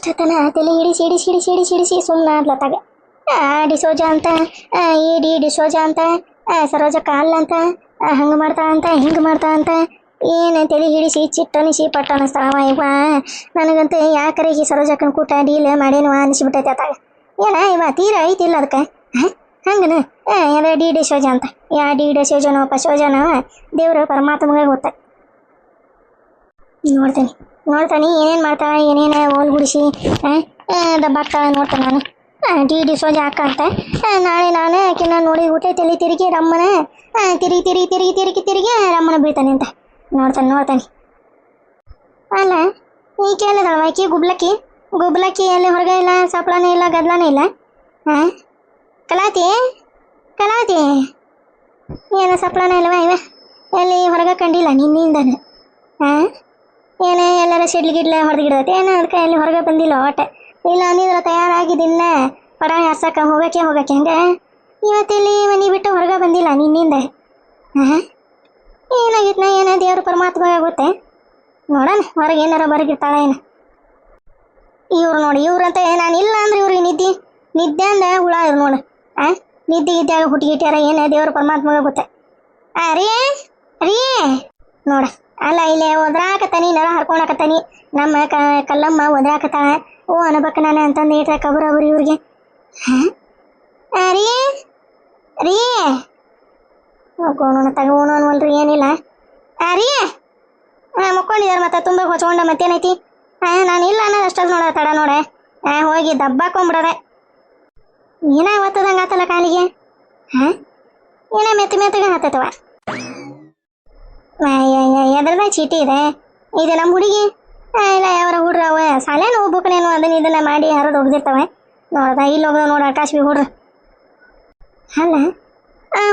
ಇಷ್ಟತನ ತಲೆ ಹಿಡಿಸಿ ಸುಮ್ಮನೆ ಆದ್ಲತ್ತಾಗ ಡಿಸೋಜ ಅಂತ ಡಿಸೋಜ ಅಂತ ಸರೋಜಕ್ಕ ಅಲ್ಲ ಅಂತ ಹಂಗೆ ಮಾಡ್ತಾ ಅಂತ ಹಿಂಗೆ ಮಾಡ್ತಾ ಅಂತ ಏನು ತಲೆ ಹಿಡಿಸಿ ಚಿಟ್ಟನಿಸಿ ಪಟ್ಟ ಅನ್ನಿಸ್ತಾವ ಇವ ನನಗಂತೂ ಯಾಕರೆ ಈ ಸರೋಜಕ್ಕನ ಕೂಟ ಡೀಲ್ ಮಾಡೇನು ಅನಿಸ್ಬಿಟ್ಟೈತೆ ಆತಾಗ ಏನ ಇವ ತೀರ ಐತಿಲ್ಲ ಅದಕ್ಕೆ ಹಂಗನ ಎಲ್ಲ ಡಿಸೋಜ ಅಂತ ಡಿಸೋಜನೋ ಪಶೋಜನೋ ದೇವ್ರ ಪರಮಾತ್ಮಗೆ ಗೊತ್ತ ನೋಡ್ತಾನೆ ಏನೇನು ಮಾಡ್ತಾಳ ಏನೇನು ಓಲ್ ಗುಡಿಸಿ ದಬ್ಬಾಕ್ತಾಳ ನೋಡ್ತಾನೆ ನಾನು ಡಿಸೋಜ ಅಕ್ಕ ಅಂತ ನಾಳೆ ನಾನು ಆಕಿನ ನೋಡಿ ಊಟ ತಲೆ ತಿರುಗಿ ರಮ್ಮನ ತಿರುಗಿ ರಮ್ಮನ ಬೀಳ್ತಾನೆ ಅಂತ ನೋಡ್ತಾನೆ ಅಲ್ಲ ಈ ಕೇಳಿದವ ಆಕಿ ಗುಬ್ಲಕ್ಕಿ ಎಲ್ಲಿ ಹೊರಗೆ ಇಲ್ಲ ಸಪ್ಳನೇ ಇಲ್ಲ ಗದ್ಲಾನೇ ಇಲ್ಲ ಕಲಾತಿ ಏನು ಸಪ್ಳನೇ ಇಲ್ಲವ ಇವ ಎಲ್ಲಿ ಹೊರಗೆ ಕಂಡಿಲ್ಲ ನಿನ್ನಿಂದನು ಏನೇ ಎಲ್ಲರ ಸಿಡ್ಲಿಗಿಡ್ಲೆ ಹೊಡೆದಿಡತ್ತೆ ಏನೋ ಅದಕ್ಕೆ ಎಲ್ಲಿ ಹೊರಗೆ ಬಂದಿಲ್ಲ ಒಟ್ಟೆ ಇಲ್ಲ ಅಂದಿದ್ರೆ ತಯಾರಾಗಿದ್ದಿಲ್ಲ ಪಡ ಹರ್ಸಕ್ಕೆ ಹೋಗಕ್ಕೆ ಹಂಗೆ ಇವತ್ತೆಲ್ಲಿ ಮನೆ ಬಿಟ್ಟು ಹೊರಗೆ ಬಂದಿಲ್ಲ ನಿನ್ನಿಂದ ಏನಾಗಿತ್ತು ಏನೋ ದೇವ್ರ ಪರಮಾತ್ಮ ಆಗುತ್ತೆ ನೋಡೋಣ ಹೊರಗೆ ಏನಾರ ಬರಗಿರ್ತಾಳೆ ಏನು ಇವ್ರಂತ ನಾನು ಇಲ್ಲ ಅಂದ್ರೆ ಇವ್ರಿಗೆ ನಿದ್ದೆ ಅಂದ ಹುಳ ಇವ್ರು ನೋಡು ನಿದ್ದೆ ಗಿದ್ದಾಗ ಹುಟ್ಟಿಗಿಟ್ಟಾರ ಏನು ದೇವ್ರ ಪರಮಾತ್ಮಗೆ ಗೊತ್ತೆ ರೀ ನೋಡ ಅಲ್ಲ ಇಲ್ಲೇ ಒದ್ರಾಕತ್ತಾನಿ ನರ ಹರ್ಕೊಳಕತ್ತಾನಿ ನಮ್ಮ ಕಲ್ಲಮ್ಮ ಒದ್ರಾಕತ್ತಾಳ ಓ ಅನ್ಬೇಕು ನಾನು ಅಂತಂದು ಇಟ್ರೆ ಕಬರವ್ರಿ ಇವ್ರಿಗೆ ರೀ ಹೋಗೋಣ ತಗೋಣ ಅನ್ವಲ್ರಿ ಏನಿಲ್ಲ ರೀ ಮಕ್ಕೊಂಡಿದಾರ ಮತ್ತೆ ತುಂಬ ಹೊಚ್ಕೊಂಡ ಮತ್ತೇನೈತಿ ನಾನು ಇಲ್ಲ ಅನ್ನೋದು ಅಷ್ಟಾಗ ನೋಡ ತಡ ನೋಡೆ ಹೋಗಿ ದಬ್ಬಾಕೊಂಬಿಡದೆ ಏನ ಒತ್ತದಂಗೆ ಆತಲ್ಲ ಕಾಲಿಗೆ ಏನ ಮೆತ್ತಗೆ ಹತ್ತೈತವ ಎದ್ರದ ಚೀಟಿ ಇದೆ ನಮ್ಮ ಹುಡುಗಿ ಇಲ್ಲ ಯಾವ್ರ ಹುಡ್ರ ಅವ ಸಾಲೇನು ಹೋಗ್ಬೇಕನೇನು ಇದನ್ನ ಮಾಡಿ ಹರಡು ಹೋಗ್ದಿರ್ತವೆ ನೋಡ್ದ ಇಲ್ಲಿ ಹೋಗ್ದ ನೋಡ ಆಕಾಶ್ ಬಿ ಹುಡ್ರು ಅಲ್ಲ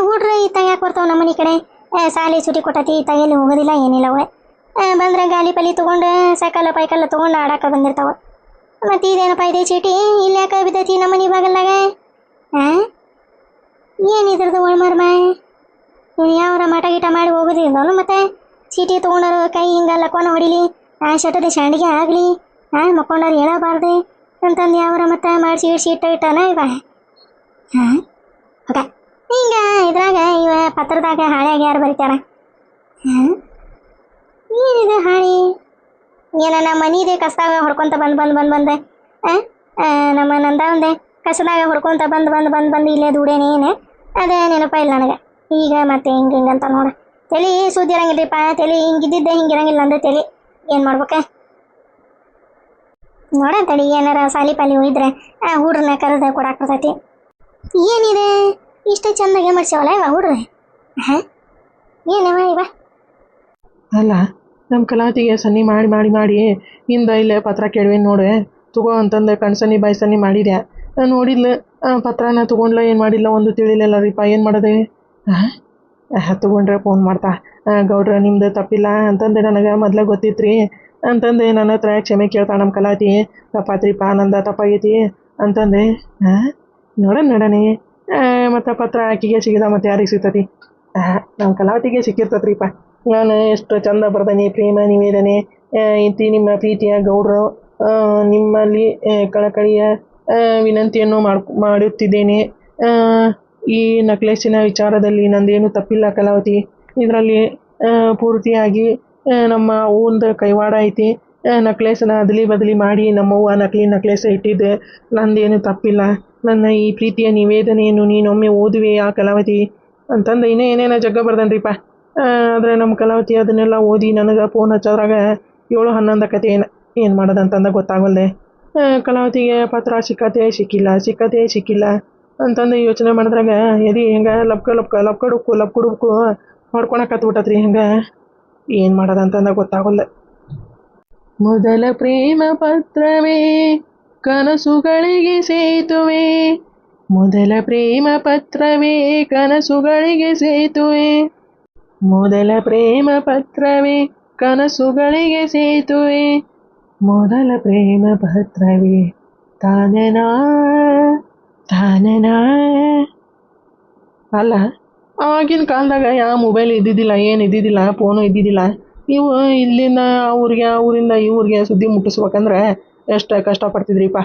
ಹುಡ್ರು ಇತ್ತಾಗ ಯಾಕೆ ಬರ್ತಾವ ನಮ್ಮ ಮನೆ ಕಡೆ ಸಾಲಿ ಸುಟಿ ಕೊಟ್ಟತಿ ಇತ್ತಾಗ ಎಲ್ಲಿ ಹೋಗೋದಿಲ್ಲ ಏನಿಲ್ಲ ಅವ ಬಂದ್ರೆ ಗಾಲಿ ಪಲಿ ತೊಗೊಂಡು ಸೈಕಲ್ ಪೈಕಲ್ ತೊಗೊಂಡು ಆಡಾಕ ಬಂದಿರ್ತಾವ ಮತ್ತೆ ಇದೇನಪ್ಪ ಇದೆ ಚೀಟಿ ಇಲ್ಲಿ ಯಾಕೆ ಬಿದ್ದೈತಿ ನಮ್ಮ ಮನೆ ಬಾಗಲ್ದಾಗ ಏನಿದ್ರದ್ದು ಒಳ್ಮಾರ್ಮ ಯಾವ್ರ ಮಟ ಗಿಟ ಮಾಡಿ ಹೋಗೋದಿಲ್ಲ ಮತ್ತೆ ಚೀಟಿ ತೊಗೊಂಡರು ಕೈ ಹಿಂಗೆ ಲಕ್ವನ ಹೊಡಿಲಿ ಶಟದ ಶಾಂಡಿಗೆ ಆಗಲಿ ಮಕ್ಕೊಂಡವ್ರು ಹೇಳಬಾರ್ದು ಅಂತಂದು ಯಾವ್ರ ಮತ್ತೆ ಮಾಡಿಸಿ ಇಟ್ಟಾನ ಇವ ಓಕೆ ಹಿಂಗೆ ಇದ್ರಾಗ ಇವ ಪತ್ರದಾಗ ಹಾಳ್ಯಾಗ ಯಾರು ಬರೀತಾರ ಏನಿದೆ ಹಾಳಿ ಏನ ನಮ್ಮ ಮನೀದೆ ಕಸದಾಗ ಹೊಡ್ಕೊತ ಬಂದೆ ನಮ್ಮ ನಂದ ಕಸದಾಗ ಹೊಡ್ಕೊತ ಬಂದು ಇಲ್ಲೇ ದುಡೇನೇನು ಅದೇ ನೆನಪ ಇಲ್ಲ ನನಗೆ ಈಗ ಮತ್ತೆ ಹಿಂಗಂತ ನೋಡ ತಲೆ ಸುದ್ದಿ ಇರಂಗಿಲ್ರಿಪ್ಪ ತಲೆ ಹಿಂಗಿದ್ದಿದ್ದೆ ಹಿಂಗಿರಂಗಿಲ್ಲ ಅಂದ್ರೆ ತಲೆ ಏನು ಮಾಡ್ಬೇಕ ನೋಡಂತಡಿ ಏನಾರ ಸಾಲಿ ಪಾಲಿ ಹೋಯ್ದ್ರೆ ಹುಡ್ರನ್ನ ಕರೆದ ಕೊಡಾಕ್ ಬರ್ತೈತಿ ಏನಿದೆ ಇಷ್ಟು ಚಂದಾಗೆ ಮಾಡ್ಸವಲ್ಲ ಇವ ಹುಡ್ರಿ ಏನವ ಇವ ಅಲ್ಲ ನಮ್ಮ ಕಲಾತಿಗೆ ಸನ್ನಿ ಮಾಡಿ ಹಿಂದೆ ಇಲ್ಲೇ ಪತ್ರ ಕೇಳುವೇನು ನೋಡೆ ತಗೋ ಅಂತಂದು ಕಣ್ಸನ್ನಿ ಬಾಯ್ಸನ್ನಿ ಮಾಡಿದೆ ನೋಡಿದ್ಲು ಪತ್ರನ ತೊಗೊಂಡ್ಲ ಏನು ಮಾಡಿಲ್ಲ ಒಂದು ತಿಳಿಲಿಲ್ಲ ರೀಪ ಏನು ಮಾಡೋದೆ ತೊಗೊಂಡ್ರೆ ಫೋನ್ ಮಾಡ್ತಾ ಗೌಡ್ರ ನಿಮ್ದು ತಪ್ಪಿಲ್ಲ ಅಂತಂದು ನನಗೆ ಮೊದಲೇ ಗೊತ್ತಿತ್ತು ರೀ ಅಂತಂದು ನನ್ನ ಹತ್ರ ಕ್ಷಮೆ ಕೇಳ್ತಾ ನಮ್ಮ ಕಲಾತಿ ತಪ್ಪಾತ್ರಿಪ್ಪ ನಂದ ತಪ್ಪಾಗೈತಿ ಅಂತಂದೆ ನೋಡಣಿ ಮತ್ತು ಪತ್ರ ಆಕಿಗೆ ಸಿಗಿದ ಮತ್ತು ಯಾರಿಗೆ ಸಿಗ್ತತಿ ನಮ್ಮ ಕಲಾವತಿಗೆ ಸಿಕ್ಕಿರ್ತತ್ರಿಪ್ಪ ನಾನು ಎಷ್ಟು ಚಂದ ಬರ್ದೇನೆ ಪ್ರೇಮ ನಿವೇದನೆ ಇಂತಿ ನಿಮ್ಮ ಪ್ರೀತಿಯ ಗೌಡ್ರು ನಿಮ್ಮಲ್ಲಿ ಕಳಕಳಿಯ ವಿನಂತಿಯನ್ನು ಮಾಡುತ್ತಿದ್ದೇನೆ ಈ ನಕ್ಲೇಸಿನ ವಿಚಾರದಲ್ಲಿ ನಂದೇನು ತಪ್ಪಿಲ್ಲ ಕಲಾವತಿ ಇದರಲ್ಲಿ ಪೂರ್ತಿಯಾಗಿ ನಮ್ಮ ಅವ್ವಂದು ಕೈವಾಡ ಐತಿ ನಕ್ಲೇಸನ್ನ ಅದಲಿ ಬದಲಿ ಮಾಡಿ ನಮ್ಮವ್ವ ನಕ್ಲೇಸ್ ಇಟ್ಟಿದ್ದೆ ನಂದೇನು ತಪ್ಪಿಲ್ಲ ನನ್ನ ಈ ಪ್ರೀತಿಯ ನಿವೇದನೆಯನ್ನು ನೀನೊಮ್ಮೆ ಓದುವೆ ಆ ಕಲಾವತಿ ಅಂತಂದು ಏನೇನೋ ಜಗ್ಗ ಬರ್ದನ್ರಿಪ್ಪ ಆದರೆ ನಮ್ಮ ಕಲಾವತಿ ಅದನ್ನೆಲ್ಲ ಓದಿ ನನಗೆ ಫೋನ್ ಹಚ್ಚೋದ್ರಾಗ 7-11 ಕತೆ ಏನು ಮಾಡೋದಂತಂದ ಗೊತ್ತಾಗಲ್ದೆ ಕಲಾವತಿಗೆ ಪತ್ರ ಸಿಕ್ಕಿಲ್ಲ ಅಂತಂದು ಯೋಚನೆ ಮಾಡಿದ್ರಾಗ ಎದಿ ಹೆಂಗೆ ಲಪ್ಕಡುಕ್ಕು ಹೊಡ್ಕೊಳಕತ್ಬಿಟ್ಟತ್ರಿ ಹೆಂಗೆ ಏನು ಮಾಡೋದಂತಂದ ಗೊತ್ತಾಗಲ್ದೆ ಮೊದಲ ಪ್ರೇಮ ಪತ್ರವೇ ಕನಸುಗಳಿಗೆ ಸೇತುವೆ ಮೊದಲ ಪ್ರೇಮ ಪತ್ರವೇ ಕನಸುಗಳಿಗೆ ಸೇತುವೆ ಮೊದಲ ಪ್ರೇಮ ಪತ್ರವೇ ಕನಸುಗಳಿಗೆ ಸೇತುವೆ ಮೊದಲ ಪ್ರೇಮ ಪತ್ರವೇ ತಾನನಾ ಅಲ್ಲ ಆಗಿನ ಕಾಲದಾಗ ಯಾವ ಮೊಬೈಲ್ ಇದ್ದಿದ್ದಿಲ್ಲ ಏನು ಇದ್ದಿದ್ದಿಲ್ಲ ಫೋನು ಇದ್ದಿದ್ದಿಲ್ಲ ಇವು ಇಲ್ಲಿಂದ ಊರಿಂದ ಈ ಊರಿಗೆ ಸುದ್ದಿ ಮುಟ್ಟಿಸ್ಬೇಕಂದ್ರೆ ಎಷ್ಟು ಕಷ್ಟಪಡ್ತಿದ್ರಿಪ್ಪ.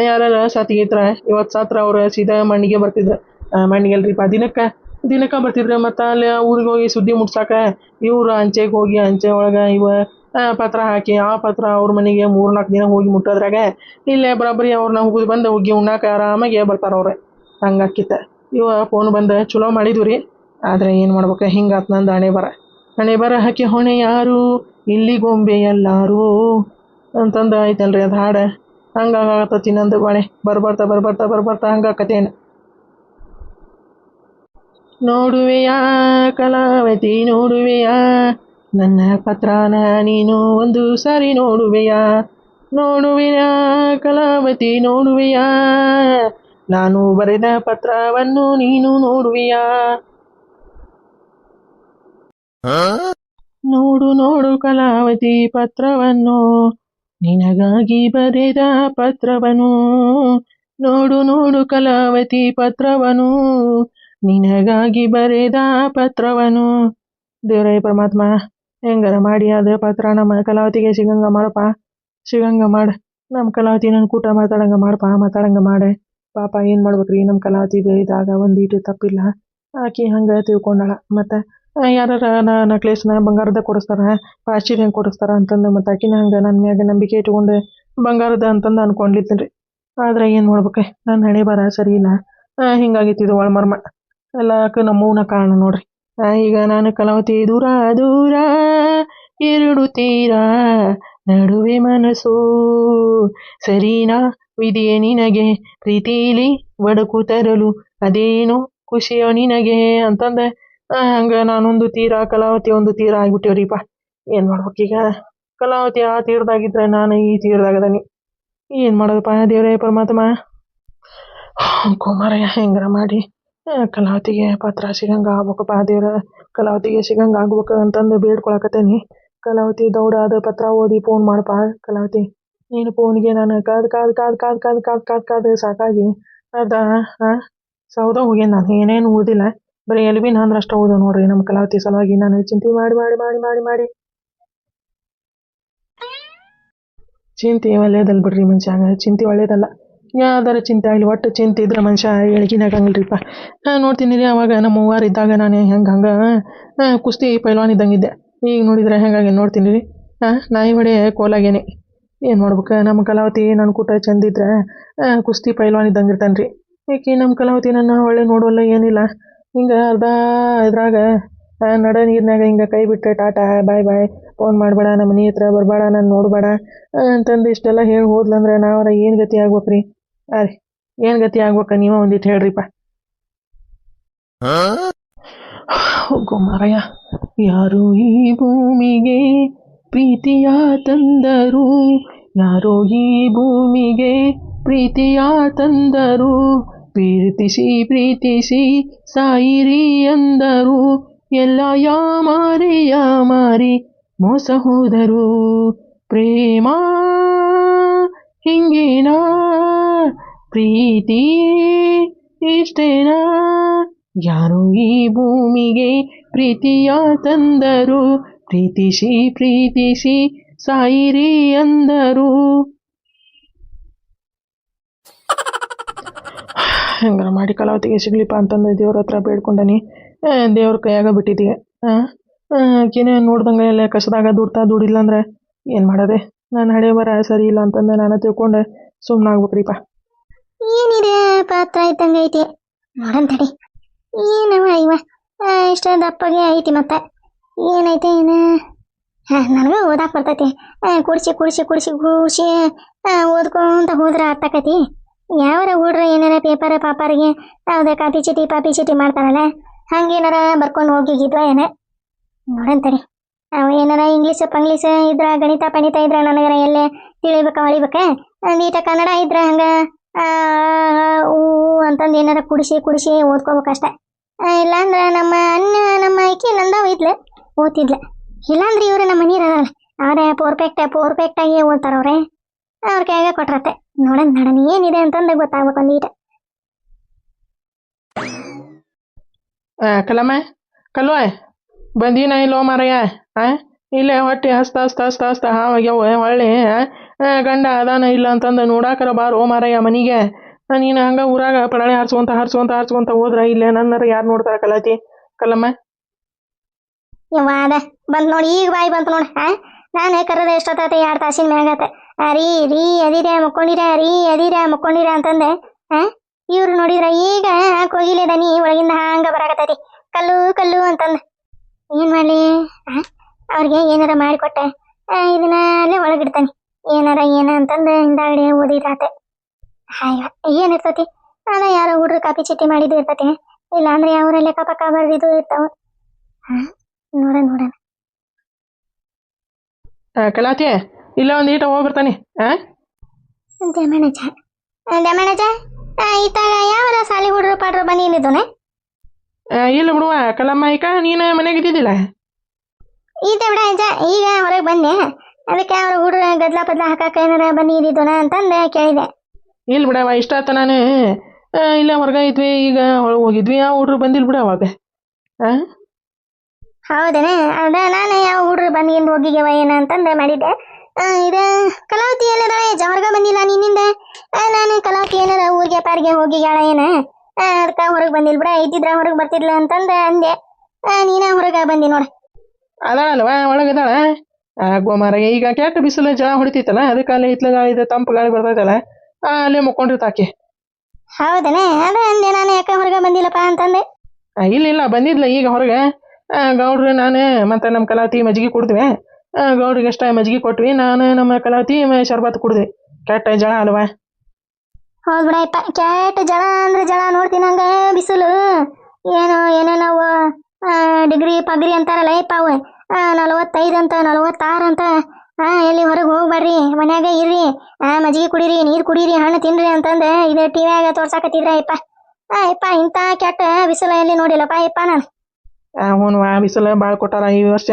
ಯಾರ ಸತ್ತಿಗಿತ್ರ ಇವತ್ತು ಸತ್ರ ಅವ್ರು ಸೀದಾ ಮಣ್ಣಿಗೆ ಬರ್ತಿದ್ರು. ಮಣ್ಣಿಗೆ ಅಲ್ರಿಪ್ಪ ದಿನಕ್ಕೆ ಬರ್ತಿದ್ರು. ಮತ್ತು ಅಲ್ಲಿ ಊರಿಗೆ ಹೋಗಿ ಸುದ್ದಿ ಮುಟ್ಸಾಕ ಇವ್ರು ಅಂಚೆಗೆ ಹೋಗಿ ಅಂಚೆ ಒಳಗೆ ಪತ್ರ ಹಾಕಿ ಆ ಪತ್ರ ಅವ್ರ ಮನೆಗೆ 3-4 ದಿನ ಹೋಗಿ ಮುಟ್ಟೋದ್ರಾಗ ಇಲ್ಲೇ ಬರೋಬ್ಬರಿ ಅವ್ರನ್ನ ಹೋಗಿ ಬಂದು ಹೋಗಿ ಉಣ್ಣಾಕ ಆರಾಮಾಗಿ ಬರ್ತಾರೆ ಅವ್ರೆ. ಹಂಗಾಕಿತ್ತ ಫೋನ್ ಬಂದು ಚಲೋ ಮಾಡಿದ್ವಿ ರೀ. ಆದರೆ ಏನು ಮಾಡ್ಬೇಕು, ಹಿಂಗಾತ್ ನಂದು ಹಣೆ ಬರ ಹಾಕಿ ಹೊಣೆ ಯಾರು ಇಲ್ಲಿ ಗೊಂಬೆ ಎಲ್ಲಾರು ಅಂತಂದು ಐತಲ್ರಿ ಅದು ಹಾಡು. ಹಂಗಾಗತ್ತತಿ ನಂದು ಬಾಳೆ. ಬರ್ಬರ್ತಾ ಹಂಗಾಕತೇನು. ನೋಡುವೆಯಾ ಕಲಾವತಿ ನೋಡುವೆಯಾ ನನ್ನ ಪತ್ರಾನ ನೀನು ಒಂದು ಸಾರಿ ನೋಡುವೆಯಾ ಕಲಾವತಿ ನೋಡುವೆಯಾ ನಾನು ಬರೆದ ಪತ್ರವನ್ನು ನೀನು ನೋಡುವೆಯಾ. ನೋಡು ಕಲಾವತಿ ಪತ್ರವನ್ನು ನಿನಗಾಗಿ ಬರೆದ ಪತ್ರವನ್ನು ನೋಡು ಕಲಾವತಿ ಪತ್ರವನ್ನು ನಿನಗಾಗಿ ಬರೆದ ಪತ್ರವನ್ನು. ದೇವರೇ ಪರಮಾತ್ಮ, ಹೆಂಗಾರ ಮಾಡಿ ಅದೇ ಪತ್ರ ನಮ್ಮ ಕಲಾವತಿಗೆ ಸಿಗಂಗ ಮಾಡ. ನಮ್ಮ ಕಲಾವತಿ ನನ್ನ ಕೂಟ ಮಾತಾಡಂಗ ಮಾಡೆ. ಪಾಪ ಏನು ಮಾಡ್ಬೇಕ್ರಿ, ನಮ್ಮ ಕಲಾವತಿ ಬೆಳೆದಾಗ ಒಂದೀಟು ತಪ್ಪಿಲ್ಲ. ಆಕಿ ಹಂಗೆ ತಿಳ್ಕೊಂಡಾಳ. ಮತ್ತು ಯಾರ ನಕ್ಲೇಸ್ನ ಬಂಗಾರದ ಕೊಡಿಸ್ತಾರ, ಪಾಚಿನ ಕೊಡಿಸ್ತಾರ ಅಂತಂದು ಮತ್ತು ಆಕಿನ ಹಂಗೆ ನನ್ನ ಮ್ಯಾಗ ನಂಬಿಕೆ ಇಟ್ಕೊಂಡು ಬಂಗಾರದ ಅಂತಂದು ಅನ್ಕೊಂಡಿದ್ದೀನಿ. ಆದರೆ ಏನು ಮಾಡ್ಬೇಕು, ನನ್ನ ಹಣೆ ಬರ ಸರಿ ಇಲ್ಲ. ಹಿಂಗಾಗಿತ್ತಿದ್ದು ಒಳಮರ್ಮ ಎಲ್ಲಕ್ಕೆ ನಮ್ಮವನ ಕಾರಣ ನೋಡ್ರಿ. ಈಗ ನಾನು ಕಲಾವತಿ ದೂರ ಎರಡು ತೀರ ನಡುವೆ ಮನಸ್ಸು ಸರಿನಾ ವಿಧಿಯೇ ನಿನಗೆ ಪ್ರೀತಿಲಿ ಒಡಕು ತರಲು ಅದೇನು ಖುಷಿಯೋ ನಿನಗೆ ಅಂತಂದೆ. ಹಂಗೆ ನಾನೊಂದು ತೀರ ಕಲಾವತಿ ಒಂದು ತೀರ ಆಗ್ಬಿಟ್ಟೇವ್ರಿಪ್ಪ. ಏನು ಮಾಡ್ಬೇಕೀಗ, ಕಲಾವತಿ ಆ ತೀರದಾಗಿದ್ರೆ ನಾನು ಈ ತೀರದಾಗದನಿ. ಏನು ಮಾಡೋದಪ್ಪ ದೇವರೇ ಪರಮಾತ್ಮ. ಕುಮಾರಯ್ಯ ಹೆಂಗಾರ ಮಾಡಿ ಕಲಾವತಿಗೆ ಪತ್ರ ಸಿಗಂಗ ಆಗ್ಬೇಕಪ್ಪ ದೇವ್ರ. ಕಲಾವತಿಗೆ ಸಿಗಂಗ ಆಗ್ಬೇಕು ಅಂತಂದು ಬೇಡ್ಕೊಳಕತ್ತೇನಿ. ಕಲಾವತಿ ದೌಡ ಅದು ಪತ್ರ ಓದಿ ಫೋನ್ ಮಾಡಪ್ಪ ಕಲಾವತಿ. ನೀನು ಫೋನ್ಗೆ ನಾನು ಕಾದು ಸಾಕಾಗಿ ಅದ ಸೌದ ಹೋಗ್ಯೇನು. ನಾನು ಏನೇನು ಓದಿಲ್ಲ, ಬರೀ ಎಲ್ಲಿ ಭೀ ನಾನು ಅಷ್ಟ ಓದೋ ನೋಡ್ರಿ ನಮ್ಮ ಕಲಾವತಿ ಸಲುವಾಗಿ. ನಾನು ಚಿಂತೆ ಮಾಡಿ ಚಿಂತೆ ಒಳ್ಳೇದಲ್ಲ ಬಿಡ್ರಿ ಮನುಷ್ಯಾಗ. ಚಿಂತೆ ಒಳ್ಳೇದಲ್ಲ, ಯಾವ್ದಾರ ಚಿಂತೆ ಆಗಲಿ, ಒಟ್ಟು ಚಿಂತೆ ಇದ್ರೆ ಮನುಷ್ಯ ಎಳಗಿನಾಗಂಗಿಲ್ರಿಪ್ಪ. ನೋಡ್ತೀನಿ ರೀ, ಅವಾಗ ನಮ್ಮ ಅವ್ವಾರು ಇದ್ದಾಗ ನಾನು ಹಂಗೆ ಕುಸ್ತಿ ಪೈಲ್ವಾನ್ ಇದ್ದಂಗಿದ್ದೆ. ಈಗ ನೋಡಿದ್ರೆ ಹೆಂಗಾಗಿ ನೋಡ್ತೀನಿ ರೀ, ನಾಯಿ ಹೊಡೆ ಕೋಲಾಗೇನೆ. ಏನು ಮಾಡ್ಬೇಕು, ನಮ್ಮ ಕಲಾವತಿ ನನ್ನ ಕೂಟ ಚಂದಿದ್ರೆ ಕುಸ್ತಿ ಪೈಲ್ವಾನ್ ಇದ್ದಂಗೆ ಇರ್ತಾನೆ ರೀ. ಏಕೆ ನಮ್ಮ ಕಲಾವತಿ ನನ್ನ ಒಳ್ಳೆ ನೋಡೋಲ್ಲ ಏನಿಲ್ಲ. ಹಿಂಗೆ ಅರ್ಧ ಇದ್ರಾಗ ನಡ ನೀರಿನಾಗ ಹಿಂಗೆ ಕೈ ಬಿಟ್ಟರೆ ಟಾಟಾ ಬಾಯ್ ಫೋನ್ ಮಾಡಬೇಡ, ನಮ್ಮ ಮನೆ ಹತ್ರ ಬರಬೇಡ, ನಾನು ನೋಡಬೇಡ ಅಂತಂದು ಇಷ್ಟೆಲ್ಲ ಹೇಳಿ ಹೋದ್ಲಂದ್ರೆ ನಾವರ ಏನು ಗತಿ ಆಗ್ಬೇಕ್ರಿ. ಏನು ಗತಿ ಆಗ್ಬೇಕ ನೀವ ಒಂದಿಟ್ಟು ಹೇಳ್ರಿಪ್ಪ. ಮಾರಯ್ಯ, ಯಾರು ಈ ಭೂಮಿಗೆ ಪ್ರೀತಿಯ ತಂದರು, ಯಾರೋ ಈ ಭೂಮಿಗೆ ಪ್ರೀತಿಯ ತಂದರು, ಪ್ರೀತಿಸಿ ಸಾಯಿರಿ ಅಂದರು, ಎಲ್ಲ ಯಾಮಾರಿ ಮೋಸ ಹೋದರು. ಪ್ರೇಮ ಹಿಂಗೇನಾ, ಪ್ರೀತಿ ಇಷ್ಟೇನಾ, ಯಾರು ಈ ಭೂಮಿಗೆ ಪ್ರೀತಿಯ ತಂದರು, ಪ್ರೀತಿಸಿ ಸಾಯಿರಿ ಅಂದರು. ಹೆಂಗಾರ ಮಾಡಿ ಕಲಾವತಿಗೆ ಸಿಗ್ಲಿಪ್ಪ ಅಂತಂದು ದೇವ್ರ ಹತ್ರ ಬೇಡ್ಕೊಂಡನಿ. ದೇವ್ರ ಕೈಯಾಗ ಬಿಟ್ಟಿದ್ದೀವಿ. ಆಕಿನೇ ನೋಡ್ದಂಗೆ ಎಲ್ಲ ಕಸದಾಗ ದುಡಿಲ್ಲ ಅಂದ್ರೆ ಏನು ಮಾಡೋದೆ. ನಾನು ಹಣೆ ಬರ ಸರಿ ಇಲ್ಲ ಅಂತಂದು ನಾನು ತಿಳ್ಕೊಂಡೆ ಸುಮ್ಮನಾಗ್ಬೇಕ್ರಿಪ್ಪ. ಏನಿದೆ ಪಾತ್ರ ಇದ್ದಂಗೆ ಐತಿ ನೋಡಂತಡಿ. ಏನವ ಇವ ಇಷ್ಟ ದಪ್ಪಗೆ ಐತಿ. ಮತ್ತೆ ಏನೈತೆ ಏನು, ನನಗೆ ಓದಾಕ್ ಬರ್ತೈತಿ. ಕುಡಿಸಿ ಓದ್ಕೊಂತ ಹೋದ್ರೆ ಅರ್ಥಕತಿ. ಯಾವಾರ ಹುಡ್ರ ಏನಾರ ಪೇಪರ್ ಪಾಪರಿಗೆ ಯಾವುದೇ ಕಾಪಿ ಚೀಟಿ ಮಾಡ್ತಾರಲ್ಲ, ಹಂಗೇನಾರ ಬರ್ಕೊಂಡು ಹೋಗಿದ್ವ ಏನ ನೋಡಂತಡಿ. ಅವ ಏನಾರ ಇಂಗ್ಲೀಷ್ ಪಂಗ್ಲೀಷ್ ಇದ್ರ ಗಣಿತ ಇದ್ರ ನನಗರ ಎಲ್ಲೇ ತಿಳಿಬೇಕ ನೀಟ ಕನ್ನಡ ಇದ್ರ ಹಂಗ ಅಂತಂದು ಏನಾರ ಕುಡಿಸಿ ಓದ್ಕೋಬೇಕಷ್ಟೆ. ಇಲ್ಲಾಂದ್ರೆ ನಮ್ಮ ಐಕಿ ನಂದಾವ ಇದ್ಲೆ ಓದ್ತಿದ್ಲೆ. ಇಲ್ಲಾಂದ್ರೆ ಇವ್ರು ನಮ್ಮ ಮನೀರಲ್ಲ ಅವರೇ ಪರ್ಫೆಕ್ಟ್ ಆಗಿ ಓದ್ತಾರ. ಅವ್ರೆ ಅವ್ರ ಕೈಯಾಗ ಕೊಟ್ರತ್ತೆ. ನೋಡೋಣ ಏನಿದೆ ಅಂತಂದು ಗೊತ್ತಾಗ್ಬೇಕು ಒಂದೀಟ. ಕಲ್ವ ಬಂದೀನ ಇಲ್ಲೋ ಮಾರಯ್ಯ. ಇಲ್ಲೇ ಹೊಟ್ಟೆ ಹಸ್ತ ಹಾವಾಗ್ಯಾವ. ಒಳ್ಳೆ ಗಂಡ ಅದಾನ ಇಲ್ಲ ಅಂತಂದು ನೋಡಾಕರ ಬಾರೋ ಮಾರಯ್ಯ ಮನಿಗೆ. ನೀನು ಹಂಗೆ ಊರಾಗ ಪಡಾಳೆ ಹಾರ್ಸ್ಕೊಂತ ಹೋದ್ರ ಇಲ್ಲೇ ನನ್ನರ ಯಾರು ನೋಡ್ತಾರ ಕಲಾತಿ ಕಲ್ಲಮ್ಮ. ಯವ್ವಾದ ಬಂತು ನೋಡಿ, ಈಗ ಬಾಯಿ ಬಂತು ನೋಡಿ. ನಾನು ಕರೆದ ಎಷ್ಟೊತ್ತೈತೆ 2 ತಾಸಿನ ಮ್ಯಾಗತ್ತೆ. ರೀ ರೀ ಅದಿರ ಮುಕ್ಕೊಂಡಿರ ಅಂತಂದೆ. ಇವ್ರು ನೋಡಿದ್ರ ಈಗ ಕೋಗಿಲೆ ದನಿ ಒಳಗಿಂದ ಹಂಗ ಬರಾಕತ್ತೈತಿ, ಕಲ್ಲು ಕಲ್ಲು ಅಂತಂದು. ಏನ್ ಮಾಡ್ಲಿ, ಅವ್ರಿಗೆ ಏನಾರ ಮಾಡಿಕೊಟ್ಟೆ ಇದನ್ನ ಅಲ್ಲೇ ಒಳಗಿಡ್ತಾನೆ, ಏನಾರ ಏನ ಅಂತಂದು ಹಿಂದಾಗಡೆ ಓದಿದ್ರಾತೆ. ಏನಿರ್ತತಿ, ಅದ ಯಾರೋ ಹುಡ್ರು ಕಾಪಿ ಚೀಟಿ ಮಾಡಿದ್ದು ಇರ್ತತಿ, ಇಲ್ಲ ಅಂದ್ರೆ ಅವರ ಲೆಕ್ಕ ಪಕ್ಕ ಬರ್ದಿದ್ದು ಇರ್ತಾವ. ನೋಡೋಣ ಕಲಾತಿ ಇಲ್ಲ ಒಂದು ಈಟ ಹೋಗ್ಬರ್ತಾನೆ. ದಮಣಜ ಈತಾಗ ಯಾವರ ಸಾಲಿ ಹುಡ್ರು ಪಾಡ್ರು ಬಂದಿದ್ದೋನೆ. ಇಲ್ಲ ಬಿಡುವ ಕಲ್ಲಮ್ಮ, ಈಗ ನೀನು ಮನೆಗೆ ಇದ್ದಿದ್ದಿಲ್ಲ. ಈತ ಬಿಡ ಅಜ್ಜ, ಈಗ ಹೊರಗೆ ಬಂದೆ, ಅದಕ್ಕೆ ಅವ್ರ ಹುಡ್ರು ಗದ್ಲ ಪದ್ಲ ಹಾಕಾಕ ಏನಾರ ಬಂದಿದ್ದೋನ ಅಂತಂದು ಕೇಳಿದೆ. ಇಲ್ಲ ಬಿಡವ, ಇಷ್ಟ ಆತ. ನಾನು ಇಲ್ಲ ಹೊರಗೆ ಇದ್ವಿ, ಈಗ ಹೊರಗೆ ಹೋಗಿದ್ವಿ, ಆ ಹುಡ್ರು ಬಂದಿಲ್ಲ ಬಿಡ ಅವಾಗ. ಹೌದೇನೆ, ಅದ ನಾನು ಯಾವ ಹುಡ್ರು ಬಂದಿದ್ದು ಹೋಗಿಗೆವ ಏನ ಅಂತಂದು ಮಾಡಿದ್ದೆ. ಇದು ಕಲಾವತಿ ಎಲ್ಲದಾಳೆ ಹೊರಗ ಬಂದಿಲ್ಲ ನಿನ್ನಿಂದ. ನಾನು ಕಲಾವತಿ ಏನಾರ ಊರಿಗೆ ಪಾರಿಗೆ ಹೋಗಿಗಾಳ ಏನ, ಅದಕ್ಕೆ ಹೊರಗೆ ಬಂದಿಲ್ಲ ಬಿಡ, ಇದ್ದಿದ್ರ ಹೊರಗೆ ಬರ್ತಿರ್ಲ ಅಂತಂದು ಅಂದೆ. ನೀನ ಹೊರಗೆ ಬಂದಿ ನೋಡ. ಅದಾಳಲ್ವ ಒಳಗದಾಳ. ಗೋಮಾರ ಈಗ ಕೆಟ್ಟ ಬಿಸಿಲು ಜಳ ಹೊಡಿತೈತಲ್ಲ, ಅದಕ್ಕೆ ಅಲ್ಲೇ ಹಿತ್ಲ ಗಾಳಿ ಇದೆ, ತಂಪು ಗಾಳಿ ಬರ್ತೈತಲ್ಲ, ಅಲ್ಲೇ ಮುಕ್ಕೊಂಡಿರ್ತಾಕೆ. ಹೌದನೆ, ಅದ ಅಂದೆ ನಾನು, ಯಾಕೆ ಹೊರಗೆ ಬಂದಿಲ್ಲಪ್ಪ ಅಂತಂದೆ. ಇಲ್ಲ ಬಂದಿದ್ಲ ಈಗ ಹೊರಗೆ. ಗೌಡ್ರು ನಾನು ಮತ್ತು ನಮ್ಮ ಕಲಾವತಿ ಮಜ್ಜಿಗೆ ಕುಡಿದ್ವಿ. ಗೌಡ್ರಿಗೆ ಅಷ್ಟ ಮಜ್ಜಿಗೆ ಕೊಟ್ವಿ, ನಾನು ನಮ್ಮ ಕಲಾವತಿ ಶರ್ಬತ್ ಕುಡಿದ್ವಿ. ಕೆಟ್ಟ ಜಳ ಅಲ್ವಾ. ಹೌದು ಬಿಡಪ್ಪ, ಕೆಟ್ಟ ಜಳ ಅಂದ್ರೆ ಜಳ ನೋಡ್ತೀನಿ ಹಂಗ ಬಿಸಿಲು ಏನೇನವು ಡಿಗ್ರಿ ಪಗ್ರಿ ಅಂತಾರಲ್ಲ ಯಪ್ಪ ಅವು. 45 ಅಂತ 46 ಅಂತ. ಎಲ್ಲಿ ಹೊರಗೆ ಹೋಗ್ಬಾರ್ರಿ, ಮನ್ಯಾಗ ಇರ್ರಿ, ಮಜ್ಜಿಗೆ ಕುಡೀರಿ, ನೀರು ಕುಡೀರಿ, ಹಣ್ಣು ತಿನ್ರಿ ಅಂತಂದು ಇದು ಟಿವ್ಯಾಗ ತೋರ್ಸಾಕತ್ತಿದ್ರ ಯಪ್ಪ. ಯಪ್ಪ ಇಂಥ ಕೆಟ್ಟ ಬಿಸಿಲು ಎಲ್ಲಿ ನೋಡಿಲ್ಲಪ್ಪ ಯಪ್ಪ ನಾನು. ಅವನು ಆ ಬಿಸಿಲು ಭಾಳ ಕೊಟ್ಟಾರ ಈ ವರ್ಷ.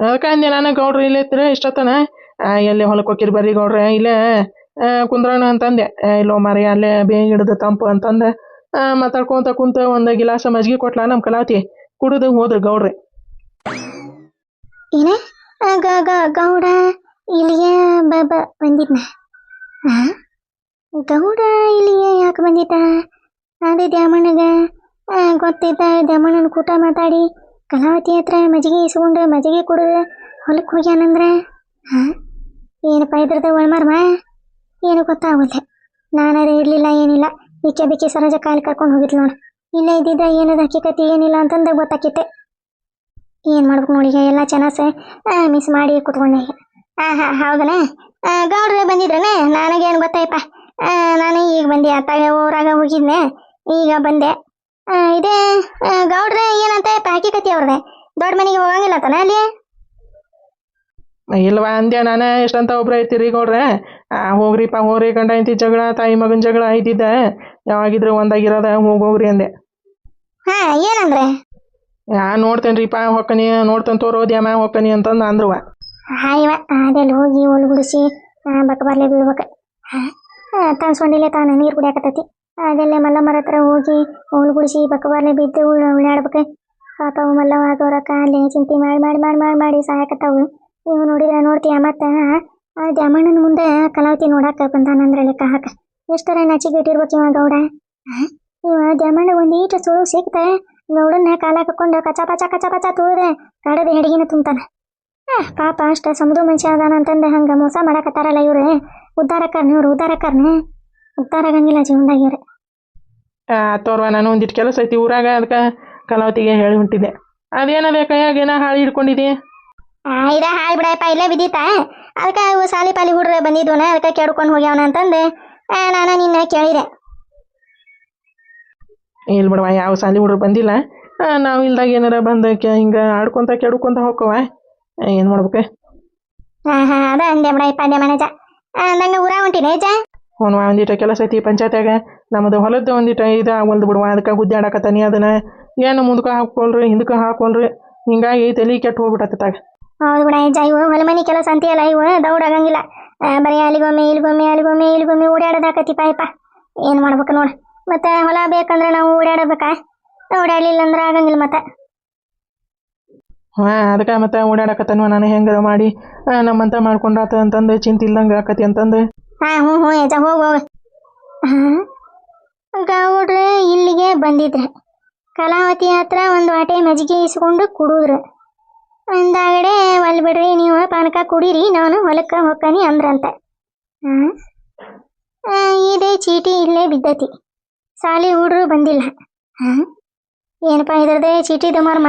ಅದಕ್ಕೆ ಅಂದೆ ನಾನು, ಗೌಡ್ರು ಇಲ್ಲೇ ಇರ್ತೀರ ಇಷ್ಟೊತ್ತನ, ಎಲ್ಲಿ ಹೊಲಕ್ಕೆ ಹೋಗಿರಿ ಬರ್ರಿ ಗೌಡ್ರೆ, ಇಲ್ಲೇ ಕುಂದ್ರೋಣ ಅಂತಂದೆ. ಇಲ್ಲೋ ಮಾರಿ ಅಲ್ಲೇ ಬೇಗ ಹಿಡಿದು ತಂಪು ಅಂತಂದು ಮಾತಾಡ್ಕೊಂತ ಕುಂತ ಒಂದು ಗಿಲಾಸ ಮಜ್ಜಿಗೆ ಕೊಟ್ಲ ನಮ್ಮ ಕಲಾವತಿ, ಕುಡಿದು ಹೋದ್ರು ಗೌಡ್ರಿ. ಏನ ಗೌಡ ಇಲ್ಲಿಗೆ ಬಂದಿದ್ನ? ಗೌಡ ಇಲ್ಲಿಗೆ ಯಾಕೆ ಬಂದಿದ್ದ? ಅದೇ ದ್ಯಾಮಣ್ಣಗ ಗೊತ್ತಿದ್ದ, ದ್ಯಾಮಣ್ಣನ ಕೂಟ ಮಾತಾಡಿ ಕಲಾವತಿ ಹತ್ರ ಮಜ್ಜಿಗೆ ಇಸ್ಕೊಂಡು ಮಜ್ಜಿಗೆ ಕುಡಿದು ಹೊಲಕ್ಕೆ ಹೋಗ್ಯಾನಂದ್ರೆ ಏನಪ್ಪ ಇದ್ರದ ಒಳಮಾರ್ಮ, ಏನು ಗೊತ್ತಾಗಲ್ಲ. ನಾನಾರೇ ಇರಲಿಲ್ಲ, ಏನಿಲ್ಲ, ಬಿಕ್ಕಿ ಸರೋಜ ಕಾಲು ಕರ್ಕೊಂಡು ಹೋಗಿದ್ಲು ನೋಡು. ಇಲ್ಲೇ ಇದ್ದಿದ್ದ ಏನದ ಹಕ್ಕಿಕತಿ ಏನಿಲ್ಲ ಅಂತಂದು ಗೊತ್ತಾಕಿತ್ತೆ. ಏನು ಮಾಡ್ಬೇಕು ನೋಡಿ, ಎಲ್ಲ ಚೆನ್ನಾಸೆ ಮಿಸ್ ಮಾಡಿ ಕುತ್ಕೊಂಡೆ. ಹೌದನೇ, ಗೌಡ್ರೆ ಬಂದಿದ್ರನೆ, ನನಗೇನು ಗೊತ್ತಾಯಪ್ಪ. ನಾನು ಈಗ ಬಂದೆ, ಅತ್ತಾಗ ಊರಾಗ ಹೋಗಿದ್ನೆ, ಈಗ ಬಂದೆ. ಇದೇ ಗೌಡ್ರೆ ಏನಂತ ಹಕ್ಕಿಕತಿ ಅವ್ರದೆ, ದೊಡ್ಡ ಮನೆಗೆ ಹೋಗಂಗಿಲ್ಲ ತಾನೆ ಅಲ್ಲಿ? ಇಲ್ವಾ ಅಂದ್ಯ ನಾನು, ಎಷ್ಟಂತ ಒಬ್ರು ಐತಿರಿ ಗೌಡ್ರೆ. ಹೋಗ್ರಿಪ್ಪ ಹೋಗ್ರಿ, ಗಂಡ ಹೆಂಡತಿ ಜಗಳ, ತಾಯಿ ಮಗನ ಜಗಳ ಐತಿದ್ದ, ಯಾವಾಗಿದ್ರು ಒಂದಾಗಿರೋದ, ಹೋಗ್ರಿ ಅಂದೆ. ಏನಂದ್ರೆ? ನೋಡ್ತೇನ್ರಿಪ್ಪ ಹೊಕ್ಕನಿ, ನೋಡ್ತೇನೆ ತೋರೋದ್ಯಾಮ ಹೊಕ್ಕನಿ ಅಂತಂದು ಅಂದ್ರುವ. ಇವ ಅದೆಲ್ಲಿ ಹೋಗಿ ಒಲ್ ಗುಡಿಸಿ ಬಕ್ಕ ಬರ್ಲೆ ಬೀಳ್ಬೇಕು. ತನ್ಸ್ಕೊಂಡಿಲ್ಲ ತಾನು ನೀರು ಕುಡಿಯಾಕತ್ತೈತಿ. ಅದೆಲ್ಲೇ ಮಲ್ಲಮ್ಮರ ಹತ್ರ ಹೋಗಿ ಒಲ್ ಗುಡಿಸಿ ಬಕ್ಕ ಬರ್ಲೆ ಬಿದ್ದು ಉಳ್ಳಾಡ್ಬೇಕು. ಪಾಪ ಅವು ಮಲ್ಲವ ಆಗೋರಕ್ಕ ಅಲ್ಲೇ ಚಿಂತೆ ಮಾಡಿ ಮಾಡಿ ಮಾಡಿ ಮಾಡಿ ಮಾಡಿ ಸಾಯಕತ್ತಾವು. ನೀವು ನೋಡಿದ್ರೆ ನೋಡ್ತೀಯ. ಮತ್ತು ಆ ದ್ಯಾಮಣ್ಣನ ಮುಂದೆ ಕಲಾವತಿ ನೋಡಕ್ಕೆ ಬಂದಾನಂದ್ರೆ ಲೆಕ್ಕ ಹಾಕ, ಎಷ್ಟರ ನಾಚಿಗೆ ಇಟ್ಟಿರ್ಬೇಕು ಇವ ಗೌಡ. ಇವ ದ್ಯಾಮಣ್ಣ ಒಂದೀಟ ಸುಳು ಸಿಕ್ತೆ, ಗೌಡನ್ನ ಕಾಲ ಹಾಕೊಂಡು ಕಚ ಪಚ ತುಳಿದೆ ಕಡದ ಹೆಡಿಗಿನ ತುಂಬ್ತಾನ. ಪಾಪ ಅಷ್ಟ ಸಮುದ್ರ ಮನುಷ್ಯ ಅದಾನ ಅಂತಂದು ಹಂಗೆ ಮೋಸ ಮಾಡಕತ್ತಾರಲ್ಲ ಇವ್ರು. ಉದ್ಧಾರಕರ್ನ ಉದ್ಧಾರ ಆಗಂಗಿಲ್ಲ ಜೀವನದಾಗ ಇವ್ರು. ತೋರ್ವ, ನಾನು ಒಂದಿಟ್ಟು ಕೆಲಸ ಐತಿ ಊರಾಗ, ಅದಕ್ಕೆ ಕಲಾವತಿಗೆ ಹೇಳಿ ಹೊಂಟಿದ್ದೆ. ಅದೇನದೇ ಕೈಯಾಗೇನ ಹಾಳು ಹಿಡ್ಕೊಂಡಿದ್ದಿ? ಇದ ಹಾಳು ಬಿಡಪ್ಪ, ಇಲ್ಲೇ ಬಿದ್ದಿತ್ತ. ಅದಕ್ಕೆ ಇವು ಸಾಲಿ ಪಾಲಿ ಹುಡ್ರೆ ಬಂದಿದ್ವನ, ಅದಕ್ಕೆ ಕೆಡ್ಕೊಂಡು ಹೋಗ್ಯಾವನ ಅಂತಂದು ನಾನು ನಿನ್ನ ಕೇಳಿದೆ. ಇಲ್ಲ ಬಿಡವ, ಯಾವ ಸಾಲಿ ಹುಡ್ರು ಬಂದಿಲ್ಲ. ನಾವು ಇಲ್ದಾಗ ಏನಾರ ಬಂದ ಹಿಂಗೆ ಆಡ್ಕೊಂತ ಕೆಡ್ಕೊಂತ ಹೋಕ್ಕವ, ಏನು ಮಾಡ್ಬೇಕು? ಅದ ಅಂದೆ ಬಿಡಪ್ಪ ದ್ಯಾಮಣ್ಣಜ. ನಂಗೆ ಊರಾಗ ಹೊಂಟಿನಿ ಅಜ್ಜ. ಒಂದಿಟ ಕೆಲಸ ಐತಿ ಪಂಚಾಯತ್ಯಾಗ, ನಮ್ಮದು ಹೊಲದ್ದು ಒಂದಿಟ ಇದು ಆಗಲ್ದು ಬಿಡುವ, ಅದಕ್ಕೆ ಗುದ್ದಾಡಕತ್ತಾನಿ. ಅದನ್ನ ಏನು ಮುಂದಕ್ಕೆ ಹಾಕೊಳ್ರಿ ಹಿಂದಕ್ಕೆ ಹಾಕೊಳ್ರಿ, ಹಿಂಗಾಗಿ ತಲೆ ಕೆಟ್ಟು ಹೋಗ್ಬಿಟ್ಟತ್ತಾಗ. ಹೌದು ಬಿಡ ಅಜ್ಜ, ಇವು ಹೊಲ ಮನೆ ಕೆಲಸ ಅಂತೀಯಲ್ಲ, ಇವು ದೌಡಾಗಂಗಿಲ್ಲ. ಬರೀ ಅಲ್ಲಿಗೊಮ್ಮೆ ಓಡಾಡೋದಾಕತಿ ಪಾಯಪ್ಪ. ಏನು ಮಾಡ್ಬೇಕು ನೋಡು. ಮತ್ತು ಹೊಲ ಬೇಕಂದ್ರೆ ನಾವು ಓಡಾಡಬೇಕಾ? ಓಡಾಡಲಿಲ್ಲ ಅಂದ್ರೆ ಆಗಂಗಿಲ್ಲ. ಮತ್ತೆ ಹಾಂ ಅದಕ್ಕೆ ಮತ್ತೆ ಓಡಾಡಕತ್ತನ್ವ ನಾನು ಹೆಂಗಾರ ಮಾಡಿ ನಮ್ಮಂತ ಮಾಡ್ಕೊಂಡಾತ ಅಂತಂದು ಚಿಂತೆ ಇಲ್ದಂಗೆ ಆಕತಿ ಅಂತಂದು. ಹಾಂ ಹ್ಞೂ ಹ್ಞೂ ಯಜ ಹೋಗಿ ಹೋಗಿ. ಹಾಂ ಗೌಡ್ರೆ ಇಲ್ಲಿಗೆ ಬಂದಿದ್ರೆ ಕಲಾವತಿ ಹತ್ರ ಒಂದು ವಾಟೆ ಮಜ್ಜಿಗೆ ಇಸ್ಕೊಂಡು ಕುಡಿದ್ರು. ಒಂದಾಗಡೆ ಒಲ್ ಬಿಡ್ರಿ ನೀವು ಪಾನಕ ಕುಡೀರಿ ನಾನು ಹೊಲಕ್ಕೆ ಹೊಕ್ಕನಿ ಅಂದ್ರಂತೆ. ಹಾಂ ಇದೇ ಚೀಟಿ ಇಲ್ಲೇ ಬಿದ್ದತಿ, ಸಾಲಿ ಹುಡ್ರು ಬಂದಿಲ್ಲ. ಹಾಂ ಏನಪ್ಪ ಇದ್ರದ್ದೇ ಚೀಟಿದು ಮರ್ಮ?